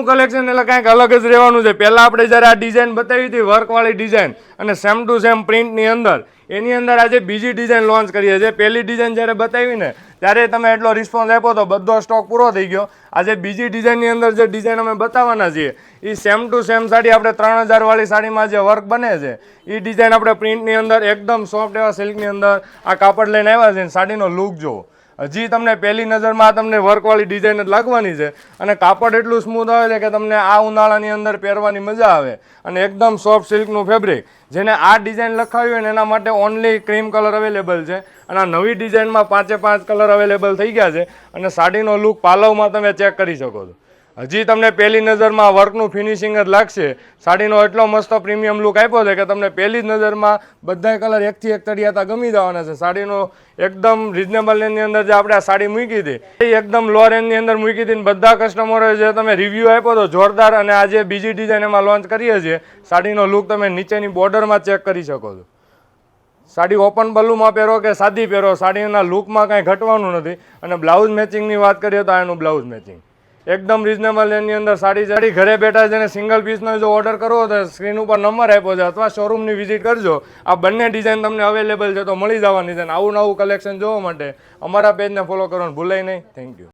Collection એટલે કંઈક અલગ જ રહેવાનું છે. પહેલાં આપણે જ્યારે આ ડિઝાઇન બતાવી હતી વર્કવાળી ડિઝાઇન અને સેમ ટુ સેમ પ્રિન્ટની અંદર, એની અંદર આજે બીજી ડિઝાઇન લોન્ચ કરીએ છીએ. પહેલી ડિઝાઇન જ્યારે બતાવી ને ત્યારે તમે એટલો રિસ્પોન્સ આપ્યો તો બધો સ્ટોક પૂરો થઈ ગયો. આજે બીજી ડિઝાઇનની અંદર જે ડિઝાઇન અમે બતાવવાના છીએ એ સેમ ટુ સેમ સાડી આપણે 3000 વાળી સાડીમાં જે વર્ક બને છે એ ડિઝાઇન આપણે પ્રિન્ટની અંદર એકદમ સોફ્ટ એવા સિલ્કની અંદર આ કાપડ લઈને આવ્યા છે. સાડીનો લુક જુઓ, હજી તમને પહેલી નજરમાં તમને વર્કવાળી ડિઝાઇન જ લાગવાની છે અને કાપડ એટલું સ્મૂથ આવે છે કે તમને આ ઉનાળાની અંદર પહેરવાની મજા આવે અને એકદમ સોફ્ટ સિલ્કનું ફેબ્રિક. જેને આ ડિઝાઇન લખાવી હોય ને એના માટે ઓનલી ક્રીમ કલર અવેલેબલ છે અને આ નવી ડિઝાઇનમાં 5 કલર અવેલેબલ થઈ ગયા છે અને સાડીનો લુક પાલવમાં તમે ચેક કરી શકો છો. હજી તમને પહેલી નજરમાં વર્કનું ફિનિશિંગ જ લાગશે. સાડીનો એટલો મસ્ત પ્રીમિયમ લુક આપ્યો છે કે તમને પહેલી જ નજરમાં બધા કલર એકથી એક તળિયાતા ગમી જવાના છે. સાડીનો એકદમ રિઝનેબલ રેન્જની અંદર જે આપણે આ સાડી મૂકી હતી એ એકદમ લો રેન્જની અંદર મૂકી હતી. બધા કસ્ટમરોએ જે તમે રિવ્યૂ આપ્યો તો જોરદાર, અને આજે બીજી ડિઝાઇન એમાં લોન્ચ કરીએ છીએ. સાડીનો લુક તમે નીચેની બોર્ડરમાં ચેક કરી શકો છો. સાડી ઓપન પલ્લુમાં પહેરો કે સાદી પહેરો, સાડીના લુકમાં કાંઈ ઘટવાનું નથી. અને બ્લાઉઝ મેચિંગની વાત કરીએ તો આનું બ્લાઉઝ મેચિંગ એકદમ રિઝનેબલ રેન્જની અંદર સાડી ઘરે બેઠા જેને સિંગલ પીસનો જો ઓર્ડર કરવો તો સ્ક્રીન ઉપર નંબર આપ્યો છે અથવા શોરૂમની વિઝિટ કરજો. આ બંને ડિઝાઇન તમને અવેલેબલ છે તો મળી જવાની છે. આવું નવું કલેક્શન જોવા માટે અમારા પેજને ફોલો કરવાનું ભૂલાય નહીં. Thank you.